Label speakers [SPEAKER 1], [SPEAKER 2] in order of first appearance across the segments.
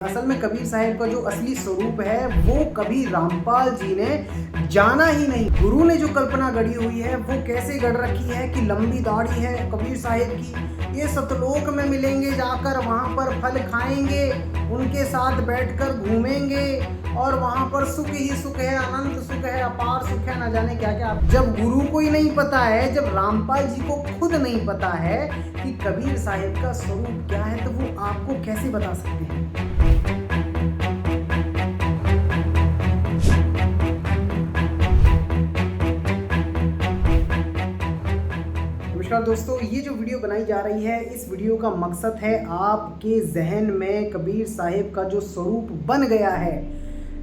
[SPEAKER 1] असल में कबीर साहिब का जो असली स्वरूप है वो कभी रामपाल जी ने जाना ही नहीं। गुरु ने जो कल्पना गढ़ी हुई है वो कैसे गढ़ रखी है कि लंबी दाढ़ी है कबीर साहिब की, ये सतलोक में मिलेंगे, जाकर वहाँ पर फल खाएंगे, उनके साथ बैठकर घूमेंगे और वहाँ पर सुख ही सुख है, अनंत सुख है, अपार सुख है, न जाने क्या क्या। जब गुरु को ही नहीं पता है, जब रामपाल जी को खुद नहीं पता है कि कबीर साहिब का स्वरूप क्या है, तो वो आपको कैसे बता सकते हैं। नमस्कार दोस्तों, ये जो वीडियो बनाई जा रही है, इस वीडियो का मकसद है आपके जहन में कबीर साहिब का जो स्वरूप बन गया है,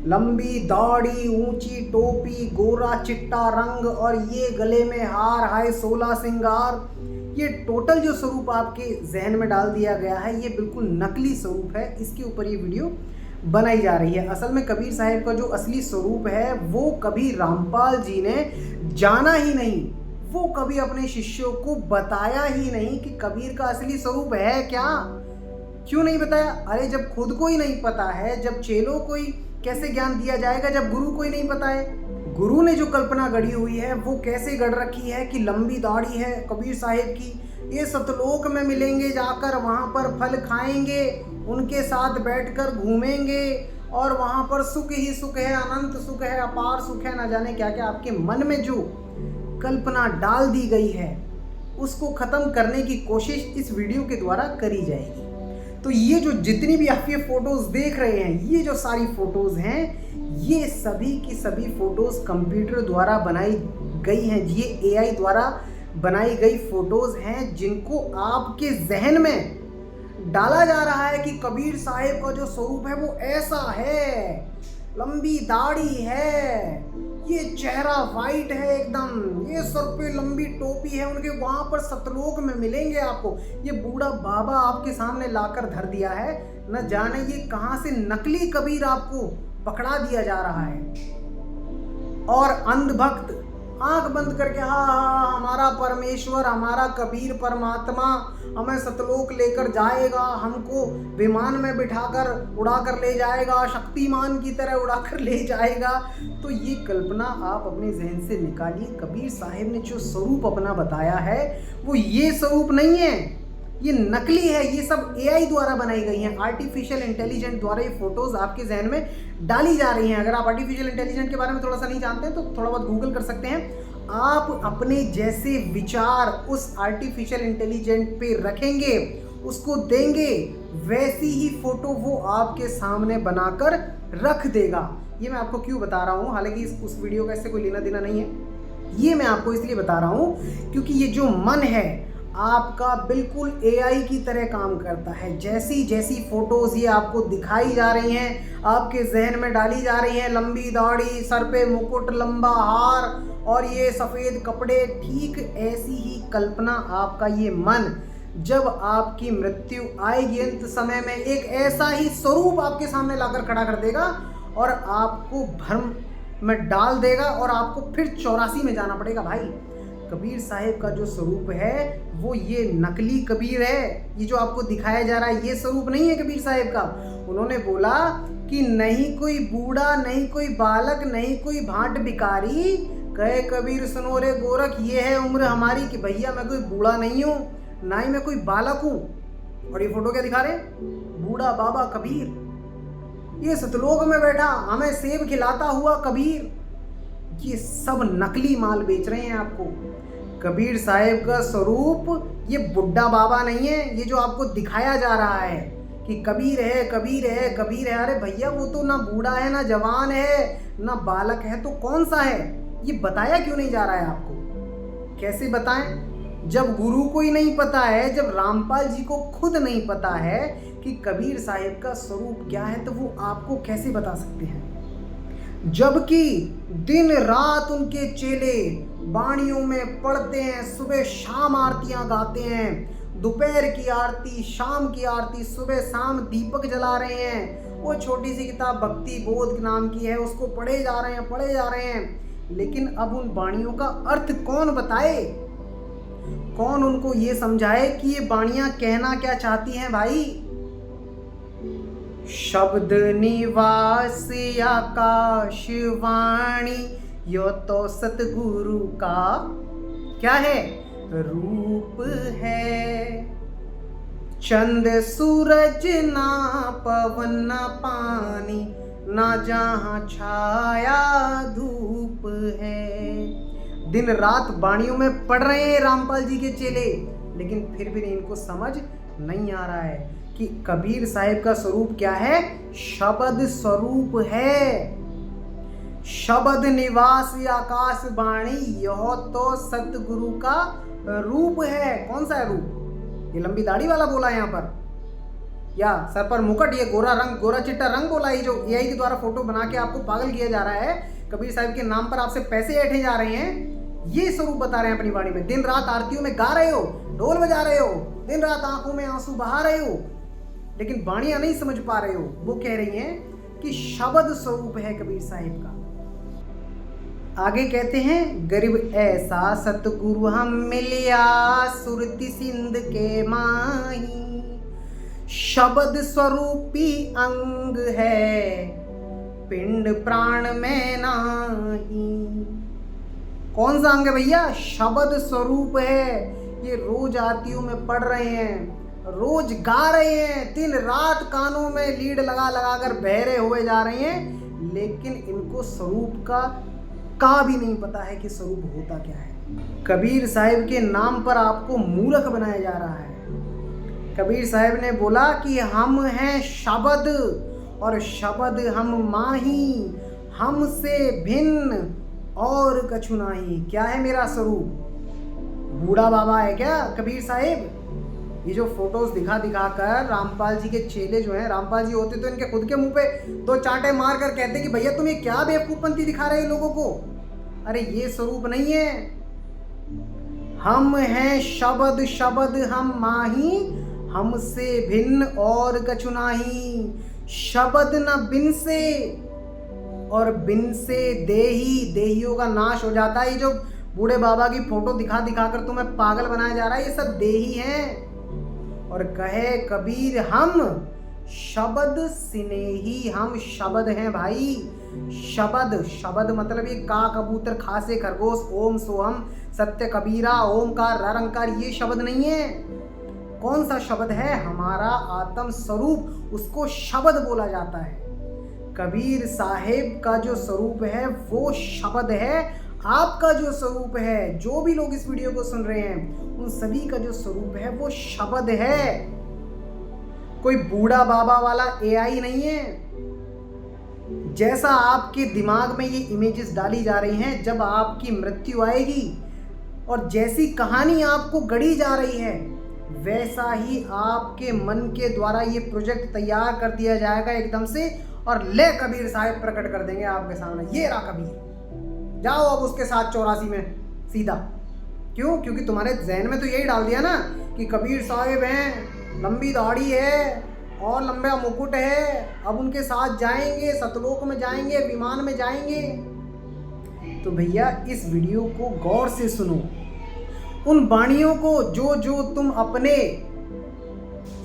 [SPEAKER 1] लंबी दाढ़ी, ऊंची टोपी, गोरा चिट्टा रंग और ये गले में हार, हाय 16 सिंगार, ये टोटल जो स्वरूप आपके जहन में डाल दिया गया है, ये बिल्कुल नकली स्वरूप है। इसके ऊपर ये वीडियो बनाई जा रही है। असल में कबीर साहिब का जो असली स्वरूप है वो कभी रामपाल जी ने जाना ही नहीं, वो कभी अपने शिष्यों को बताया ही नहीं कि कबीर का असली स्वरूप है क्या। क्यों नहीं बताया? अरे जब खुद को ही नहीं पता है, जब चेलों को ही कैसे ज्ञान दिया जाएगा जब गुरु को ही नहीं पता है। गुरु ने जो कल्पना गढ़ी हुई है वो कैसे गढ़ रखी है कि लंबी दाढ़ी है कबीर साहिब की, ये सतलोक में मिलेंगे, जाकर वहाँ पर फल खाएंगे, उनके साथ बैठकर घूमेंगे और वहाँ पर सुख ही सुख है, अनंत सुख है, अपार सुख है, न जाने क्या क्या। आपके मन में जो कल्पना डाल दी गई है उसको ख़त्म करने की कोशिश इस वीडियो के द्वारा करी जाएगी। तो ये जो जितनी भी आप ये फ़ोटोज़ देख रहे हैं, ये जो सारी फ़ोटोज़ हैं, ये सभी की सभी फ़ोटोज़ कंप्यूटर द्वारा बनाई गई हैं। ये एआई द्वारा बनाई गई फ़ोटोज़ हैं जिनको आपके जहन में डाला जा रहा है कि कबीर साहिब का जो स्वरूप है वो ऐसा है, लंबी दाढ़ी है, ये चेहरा वाइट है एकदम, ये सर पे लंबी टोपी है, उनके वहाँ पर सतलोक में मिलेंगे आपको। ये बूढ़ा बाबा आपके सामने लाकर धर दिया है, न जाने ये कहाँ से नकली कबीर आपको पकड़ा दिया जा रहा है। और अंधभक्त आंख बंद करके हाँ हमारा परमेश्वर, हमारा कबीर परमात्मा हमें सतलोक लेकर जाएगा, हमको विमान में बिठाकर उड़ाकर ले जाएगा, शक्तिमान की तरह उड़ाकर ले जाएगा। तो ये कल्पना आप अपने जहन से निकालिए। कबीर साहिब ने जो स्वरूप अपना बताया है वो ये स्वरूप नहीं है, ये नकली है। ये सब एआई द्वारा बनाई गई हैं, आर्टिफिशियल इंटेलिजेंट द्वारा ये फोटोज आपके जहन में डाली जा रही हैं। अगर आप आर्टिफिशियल इंटेलिजेंट के बारे में थोड़ा सा नहीं जानते हैं तो थोड़ा बहुत गूगल कर सकते हैं। आप अपने जैसे विचार उस आर्टिफिशियल इंटेलिजेंट पे रखेंगे, उसको देंगे, वैसी ही फोटो वो आपके सामने बनाकर रख देगा। ये मैं आपको क्यों बता रहा हूँ, हालांकि उस वीडियो का इससे कोई लेना देना नहीं है, ये मैं आपको इसलिए बता रहा हूँ क्योंकि ये जो मन है आपका बिल्कुल एआई की तरह काम करता है। जैसी जैसी फोटोज ये आपको दिखाई जा रही हैं, आपके जहन में डाली जा रही हैं, लंबी दाढ़ी, सर पे मुकुट, लंबा हार और ये सफ़ेद कपड़े, ठीक ऐसी ही कल्पना आपका ये मन जब आपकी मृत्यु आएगी अंत समय में एक ऐसा ही स्वरूप आपके सामने लाकर खड़ा कर देगा और आपको भ्रम में डाल देगा और आपको फिर 84 में जाना पड़ेगा। भाई कबीर साहिब का जो स्वरूप है वो ये नकली कबीर है। ये जो आपको दिखाया जा रहा है ये स्वरूप नहीं है कबीर साहिब का। उन्होंने बोला कि नहीं कोई बूढ़ा, नहीं कोई बालक, नहीं कोई भांट भिखारी, कहे कबीर सुनो रे गोरख, ये है उम्र हमारी कि भैया मैं कोई बूढ़ा नहीं हूँ, ना ही मैं कोई बालक हूँ। और ये फोटो क्या दिखा रहे? बूढ़ा बाबा कबीर, ये सतलोक में बैठा हमें सेब खिलाता हुआ कबीर। ये सब नकली माल बेच रहे हैं आपको। कबीर साहिब का स्वरूप ये बुड्ढा बाबा नहीं है, ये जो आपको दिखाया जा रहा है कि कबीर है, कबीर है, कबीर है। अरे भैया वो तो ना बूढ़ा है, ना जवान है, ना बालक है, तो कौन सा है? ये बताया क्यों नहीं जा रहा है आपको? कैसे बताएं जब गुरु को ही नहीं पता है, जब रामपाल जी को खुद नहीं पता है कि कबीर साहिब का स्वरूप क्या है, तो वो आपको कैसे बता सकते हैं? जबकि दिन रात उनके चेले बाणियों में पढ़ते हैं, सुबह शाम आरतियां गाते हैं, दोपहर की आरती, शाम की आरती, सुबह शाम दीपक जला रहे हैं। वो छोटी सी किताब भक्ति बोध नाम की है, उसको पढ़े जा रहे हैं। लेकिन अब उन बाणियों का अर्थ कौन बताए? कौन उनको ये समझाए कि ये बाणियां कहना क्या चाहती हैं? भाई शब्द निवास आकाशवाणी, यो तो सतगुरु का क्या है? रूप है। चंद सूरज ना पवन ना पानी, ना जहां छाया धूप है। दिन रात वाणियों में पढ़ रहे हैं रामपाल जी के चेले, लेकिन फिर भी इनको समझ नहीं आ रहा है कि कबीर साहिब का स्वरूप क्या है? शब्द स्वरूप है। शब्द निवास आकाश वाणी, यह तो सतगुरु का रूप है। कौन सा है रूप? ये लंबी दाढ़ी वाला बोला है यहाँ पर, या सर पर मुकुट, ये गोरा रंग, गोरा चिट्टा रंग बोला है, जो एआई के द्वारा फोटो बना के आपको पागल किया जा रहा है, कबीर साहिब के नाम पर आपसे पैसे ऐंठे जा रहे हैं, ये स्वरूप बता रहे हैं अपनी वाणी में। दिन रात आरतियों में गा रहे हो, ढोल बजा रहे हो, दिन रात आंखों में आंसू बहा रहे हो, लेकिन वाणियां नहीं समझ पा रहे हो। वो कह रही हैं कि शब्द स्वरूप है कबीर साहिब का। आगे कहते हैं, गरीब ऐसा सतगुरु हम मिलिया, सुरति सिंध के माही, शब्द स्वरूपी अंग है, पिंड प्राण में नाही। कौन सा अंग है भैया? शब्द स्वरूप है। ये रोज आरतियों में पढ़ रहे हैं, रोज गा रहे हैं, दिन रात कानों में लीड लगा लगा कर बहरे हुए जा रहे हैं, लेकिन इनको स्वरूप का भी नहीं पता है कि स्वरूप होता क्या है। कबीर साहिब के नाम पर आपको मूर्ख बनाया जा रहा है। कबीर साहिब ने बोला कि हम हैं शब्द, और शब्द हम माही, हमसे भिन्न और कछु नाही। क्या है मेरा स्वरूप? बूढ़ा बाबा है क्या कबीर साहिब? ये जो फोटोज दिखा दिखा कर रामपाल जी के चेले जो हैं, रामपाल जी होते तो इनके खुद के मुंह पे दो चांटे मार कर कहते कि भैया तुम ये क्या बेवकूफपंती दिखा रहे हो लोगों को। अरे ये स्वरूप नहीं है। हम हैं शब्द, शब्द हम माही, हमसे भिन्न और कछु नाही। शब्द न बिन से, और बिन से देही, देहियों का नाश हो जाता है। ये जो बूढ़े बाबा की फोटो दिखा दिखा कर तुम्हें पागल बनाया जा रहा है, ये सब देही हैं। और कहे कबीर हम शब्द स्नेही, हम शब्द हैं भाई। शब्द, शब्द मतलब ये का कबूतर खा से खरगोश, ओम सोहम सत्य कबीरा, ओमकार रंकार, ये शब्द नहीं है। कौन सा शब्द है? हमारा आत्म स्वरूप, उसको शब्द बोला जाता है। कबीर साहिब का जो स्वरूप है वो शब्द है। आपका जो स्वरूप है, जो भी लोग इस वीडियो को सुन रहे हैं, उन सभी का जो स्वरूप है वो शब्द है। कोई बूढ़ा बाबा वाला एआई नहीं है। जैसा आपके दिमाग में ये इमेजेस डाली जा रही हैं, जब आपकी मृत्यु आएगी और जैसी कहानी आपको गढ़ी जा रही है, वैसा ही आपके मन के द्वारा ये प्रोजेक्ट तैयार कर दिया जाएगा एकदम से, और ले कबीर साहिब प्रकट कर देंगे आपके सामने, ये रहा कबीर, जाओ अब उसके साथ 84 में सीधा। क्यों? क्योंकि तुम्हारे जहन में तो यही डाल दिया ना कि कबीर साहिब हैं, लंबी दाढ़ी है और लंबा मुकुट है, अब उनके साथ जाएंगे, सतलोक में जाएंगे, विमान में जाएंगे। तो भैया इस वीडियो को गौर से सुनो, उन वाणियों को जो जो तुम अपने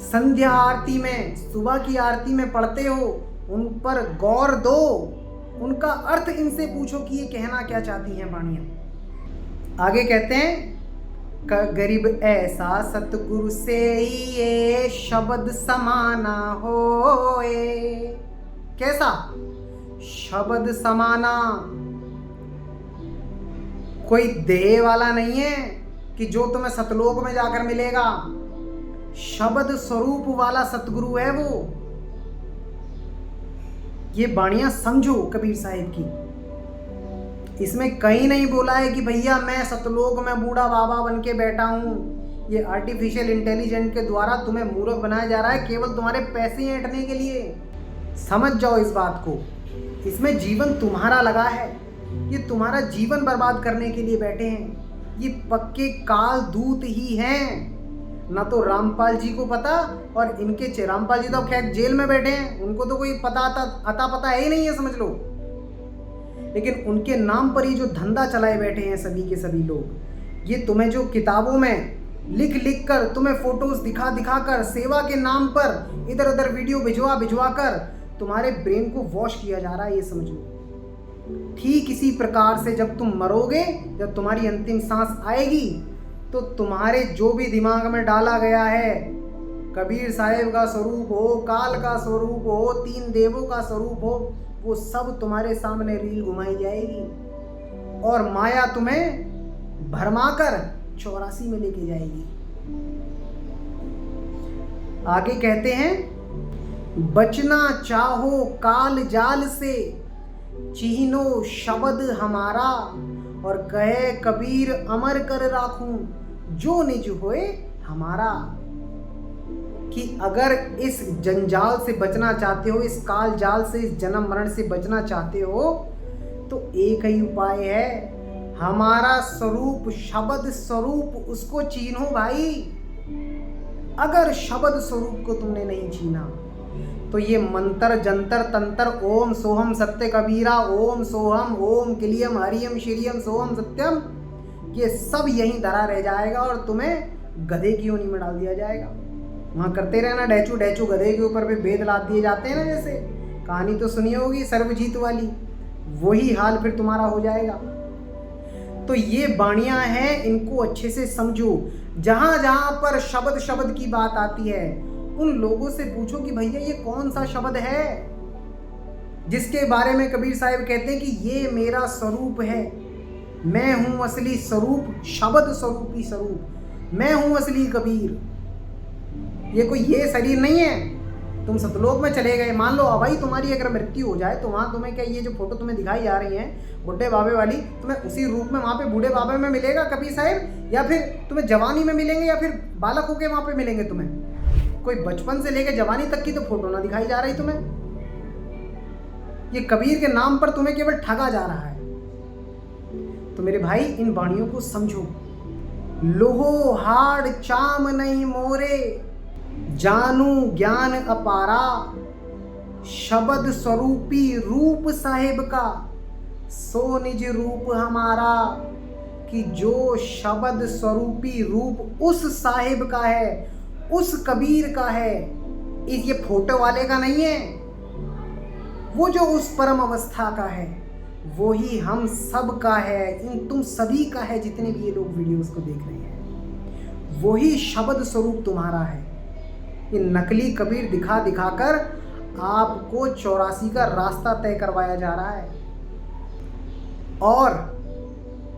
[SPEAKER 1] संध्या आरती में, सुबह की आरती में पढ़ते हो, उन पर गौर दो, उनका अर्थ इनसे पूछो कि ये कहना क्या चाहती हैं वाणियां। आगे कहते हैं, गरीब ऐसा सतगुरु से ये शब्द समाना होए। कैसा? शब्द समाना। कोई देह वाला नहीं है कि जो तुम्हें सतलोक में जाकर मिलेगा। शब्द स्वरूप वाला सतगुरु है वो। ये वाणियां समझो कबीर साहिब की। इसमें कहीं नहीं बोला है कि भैया मैं सतलोक में बूढ़ा बाबा बन के बैठा हूं। ये आर्टिफिशियल इंटेलिजेंस के द्वारा तुम्हें मूर्ख बनाया जा रहा है, केवल तुम्हारे पैसे ऐंठने के लिए। समझ जाओ इस बात को। इसमें जीवन तुम्हारा लगा है, ये तुम्हारा जीवन बर्बाद करने के लिए बैठे हैं। ये पक्के काल दूत ही हैं। ना तो रामपाल जी को पता, और इनके रामपाल जी तो खैर जेल में बैठे हैं, उनको तो कोई अता पता है ही नहीं है, समझ लो। लेकिन उनके नाम पर ये जो धंधा चलाए बैठे हैं सभी के सभी लोग, ये तुम्हें जो किताबों में लिख लिख कर, तुम्हें फोटोज दिखा दिखा कर, सेवा के नाम पर इधर उधर वीडियो भिजवा भिजवा कर तुम्हारे ब्रेन को वॉश किया जा रहा है, ये समझ लो। ठीक इसी प्रकार से जब तुम मरोगे, जब तुम्हारी अंतिम सांस आएगी, तो तुम्हारे जो भी दिमाग में डाला गया है, कबीर साहेब का स्वरूप हो, काल का स्वरूप हो, तीन देवों का स्वरूप हो, वो सब तुम्हारे सामने रील घुमाई जाएगी और माया तुम्हें भरमाकर 84 में लेके जाएगी। आगे कहते हैं, बचना चाहो काल जाल से, चीनो शब्द हमारा, और कहे कबीर अमर कर राखूं, जो निज होए हमारा। कि अगर इस जंजाल से बचना चाहते हो, इस काल जाल से, इस जन्म मरण से बचना चाहते हो, तो एक ही उपाय है, हमारा स्वरूप, शब्द स्वरूप, उसको चीनो भाई। अगर शब्द स्वरूप को तुमने नहीं छीना तो ये मंत्र जंतर तंत्र, ओम सोहम सत्य कबीरा, ओम सोहम, ओम किलियम हरियम श्रीयम सोहम सत्यम, ये सब यहीं धरा रह जाएगा और तुम्हें गधे की योनि में डाल दिया जाएगा। वहाँ करते रहना डैचू डैचू, गधे के ऊपर भी वेद लाद दिए जाते हैं ना, जैसे कहानी तो सुनी होगी सर्वजीत वाली, वही हाल फिर तुम्हारा हो जाएगा। तो ये बाणियां हैं, इनको अच्छे से समझो। जहां जहां पर शब्द शब्द की बात आती है, उन लोगों से पूछो कि भैया ये कौन सा शब्द है जिसके बारे में कबीर साहब कहते हैं कि ये मेरा स्वरूप है, मैं हूं असली स्वरूप, शब्द स्वरूपी स्वरूप, मैं हूं असली कबीर। ये कोई ये शरीर नहीं है। तुम सतलोक में चले गए, मान लो भाई तुम्हारी अगर मृत्यु हो जाए, तो वहाँ तुम्हें क्या, ये जो फोटो तुम्हें दिखाई जा रही है बुढ़े बाबे वाली, तुम्हें उसी रूप में वहाँ पे बूढ़े बाबे में मिलेगा कबीर साहब, या फिर तुम्हें जवानी में मिलेंगे, या फिर बालक होके वहाँ पे मिलेंगे तुम्हें? कोई बचपन से लेकर जवानी तक की तो फोटो ना दिखाई जा रही तुम्हें। ये कबीर के नाम पर तुम्हें केवल ठगा जा रहा है। तो मेरे भाई, इन वाणियों को समझो। लोहो हाड़ चाम नहीं मोरे, जानू ज्ञान अपारा, शब्द स्वरूपी रूप साहेब का, सो निज रूप हमारा। कि जो शब्द स्वरूपी रूप उस साहेब का है, उस कबीर का है, ये फोटो वाले का नहीं है, वो जो उस परम अवस्था का है, वो ही हम सब का है, इन तुम सभी का है, जितने भी ये लोग वीडियोस को देख रहे हैं, वही शब्द स्वरूप तुम्हारा है। ये नकली कबीर दिखा दिखाकर आपको 84 का रास्ता तय करवाया जा रहा है, और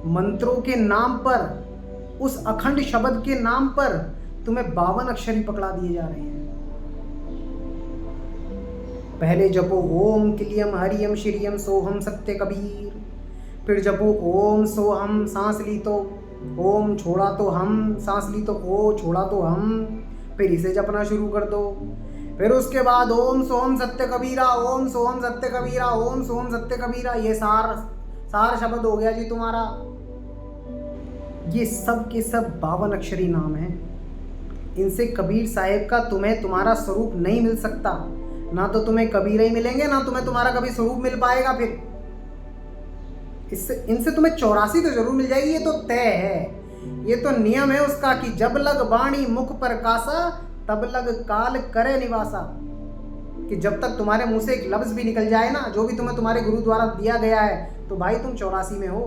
[SPEAKER 1] मंत्रों के नाम पर, उस अखंड शब्द के नाम पर तुम्हें 52 अक्षरी पकड़ा दिए जा रहे हैं। पहले जपो ओम किलियम हरियम श्रीयम सोहम सत्य कबीर, फिर जपो ओम सोहम, सांस ली तो ओम, छोड़ा तो हम, सांस ली तो ओ, छोड़ा तो हम, फिर इसे जपना शुरू कर दो। फिर उसके बाद ओम सोहम सत्य कबीरा, ओम सोहम सत्य कबीरा, ओम सोहम सत्य कबीरा, ये सार शब्द हो गया जी तुम्हारा। ये सब के सब 52 अक्षरी नाम हैं। इनसे कबीर साहेब का तुम्हें तुम्हारा स्वरूप नहीं मिल सकता। ना तो तुम्हें कबीर ही मिलेंगे, ना तुम्हें तुम्हारा कभी स्वरूप मिल पाएगा। फिर इनसे तुम्हें 84 तो जरूर मिल जाएगी, ये तो तय है, ये तो नियम है उसका कि जब लग बाणी मुख पर कासा, तब लग काल करे निवासा। कि जब तक तुम्हारे मुंह से एक लफ्ज भी निकल जाए ना, जो भी तुम्हें तुम्हारे गुरु द्वारा दिया गया है, तो भाई तुम 84 में हो।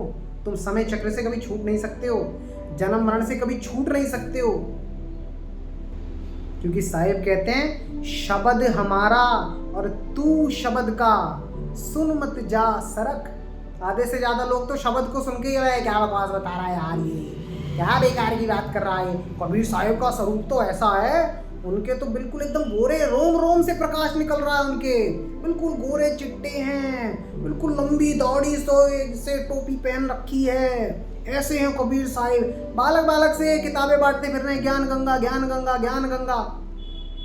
[SPEAKER 1] तुम समय चक्र से कभी छूट नहीं सकते हो, जन्म मरण से कभी छूट नहीं सकते हो। क्योंकि साहिब कहते हैं, शब्द हमारा और तू शब्द का, सुन मत जा सरक। आधे से ज्यादा लोग तो शब्द को सुन के ही क्या बकवास बता रहा है यार, ये क्या बेकार की बात कर रहा है। कबीर साहिब का स्वरूप तो ऐसा है, उनके तो बिल्कुल एकदम गोरे, रोम रोम से प्रकाश निकल रहा है उनके, बिल्कुल गोरे चिट्टे हैं, बिल्कुल लंबी दाढ़ी से टोपी पहन रखी है, ऐसे हैं कबीर साहिब। बालक बालक से किताबें बांटते फिर रहे हैं, ज्ञान गंगा ज्ञान गंगा ज्ञान गंगा।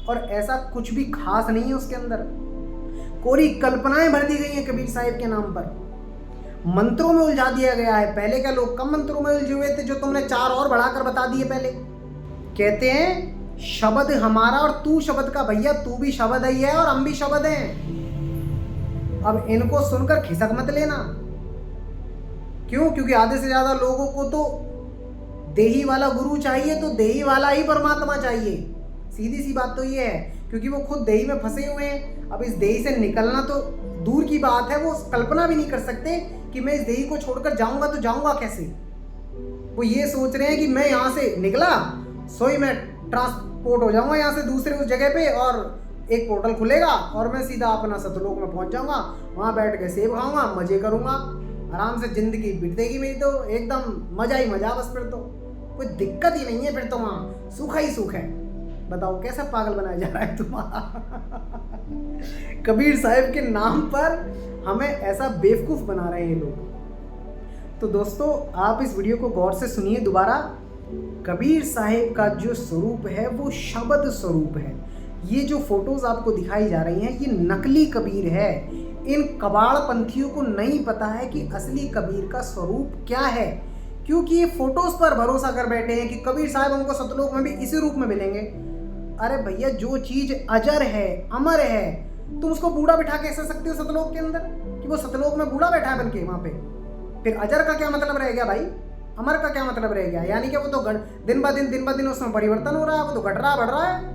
[SPEAKER 1] और ऐसा कुछ भी खास नहीं है उसके अंदर, कोरी कल्पनाएं भर दी गई हैं कबीर साहिब के नाम पर, मंत्रों में उलझा दिया गया है। पहले क्या लोग कम मंत्रों में उलझे हुए थे, जो तुमने 4 और बढ़ाकर बता दिए पहले। कहते हैं शब्द हमारा और तू शब्द का। भैया तू भी शब्द ही है और हम भी शब्द हैं। अब इनको सुनकर खिसक मत लेना। क्यों? क्योंकि आधे से ज्यादा लोगों को तो देही वाला गुरु चाहिए तो देही वाला ही परमात्मा चाहिए। सीधी सी बात तो ये है, क्योंकि वो खुद देही में फंसे हुए हैं। अब इस देही से निकलना तो दूर की बात है, वो कल्पना भी नहीं कर सकते कि मैं इस देही को छोड़कर जाऊंगा तो जाऊंगा कैसे। वो ये सोच रहे हैं कि मैं यहाँ से निकला सोई मैं ट्रांसपोर्ट हो जाऊंगा यहाँ से दूसरे उस जगह पे, और एक पोर्टल खुलेगा और मैं सीधा अपना सतलोक में पहुंच जाऊंगा, वहां बैठ के सेब खाऊंगा, मजे करूंगा, आराम से जिंदगी बीतेगी मेरी, तो एकदम मजा ही मजा। बस फिर तो कोई दिक्कत ही नहीं है, फिर तो वहां सुख ही सुख है। बताओ कैसा पागल बनाया जा रहा है तुम्हारा। कबीर साहब के नाम पर हमें ऐसा बेवकूफ बना रहे हैं लोग। तो दोस्तों आप इस वीडियो को गौर से सुनिए दोबारा। कबीर साहब का जो स्वरूप है वो शब्द स्वरूप है। ये जो फोटोज आपको दिखाई जा रही हैं ये नकली कबीर है। इन कबाड़ पंथियों को नहीं पता है कि असली कबीर का स्वरूप क्या है, क्योंकि ये फोटोज पर भरोसा कर बैठे हैं कि कबीर साहब हमको सतलोक में भी इसी रूप में मिलेंगे। अरे भैया जो चीज अजर है, अमर है, तुम उसको बूढ़ा बिठा के ऐसे सकते हो सतलोक के अंदर कि वो सतलोक में बूढ़ा बैठा है बनके वहां पे? फिर अजर का क्या मतलब रह गया भाई, अमर का क्या मतलब रह गया? यानी कि वो तो दिन ब दिन उसमें परिवर्तन हो रहा है, वो तो घट रहा बढ़ रहा है।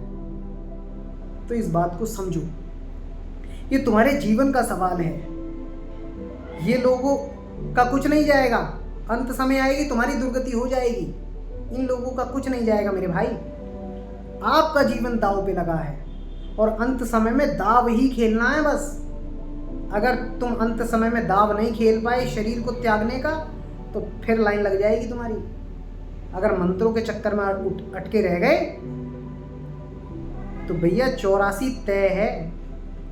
[SPEAKER 1] तो इस बात को समझो, ये तुम्हारे जीवन का सवाल है। ये लोगों का कुछ नहीं जाएगा, अंत समय आएगी तुम्हारी दुर्गति हो जाएगी। इन लोगों का कुछ नहीं जाएगा मेरे भाई। आपका जीवन दांव पे लगा है और अंत समय में दाव ही खेलना है बस। अगर तुम अंत समय में दाव नहीं खेल पाए शरीर को त्यागने का तो फिर लाइन लग जाएगी तुम्हारी। अगर मंत्रों के चक्कर में अटके रह गए तो भैया 84 तय है।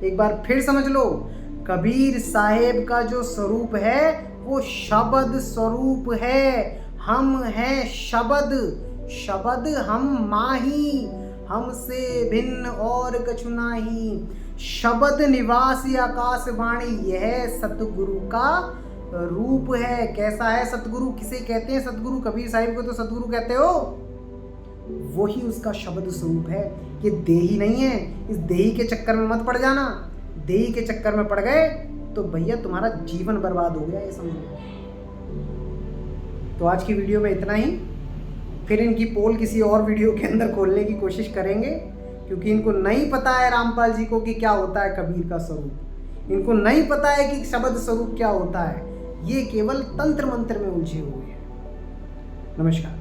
[SPEAKER 1] एक बार फिर समझ लो, कबीर साहेब का जो स्वरूप है वो शब्द स्वरूप है। हम हैं शब्द, शब्द हम माही, हमसे भिन्न और कछु नाही। शब्द निवासी आकाशवाणी, यह सतगुरु का रूप है। कैसा है सतगुरु? किसे कहते हैं सतगुरु? कबीर साहिब को तो सतगुरु कहते हो, वही उसका शब्द स्वरूप है। ये देही नहीं है। इस देही के चक्कर में मत पड़ जाना। देही के चक्कर में पड़ गए तो भैया तुम्हारा जीवन बर्बाद हो गया, ये समझो। तो आज की वीडियो में इतना ही। फिर इनकी पोल किसी और वीडियो के अंदर खोलने की कोशिश करेंगे, क्योंकि इनको नहीं पता है रामपाल जी को कि क्या होता है कबीर का स्वरूप। इनको नहीं पता है कि शब्द स्वरूप क्या होता है। ये केवल तंत्र मंत्र में उलझे हुए हैं। नमस्कार।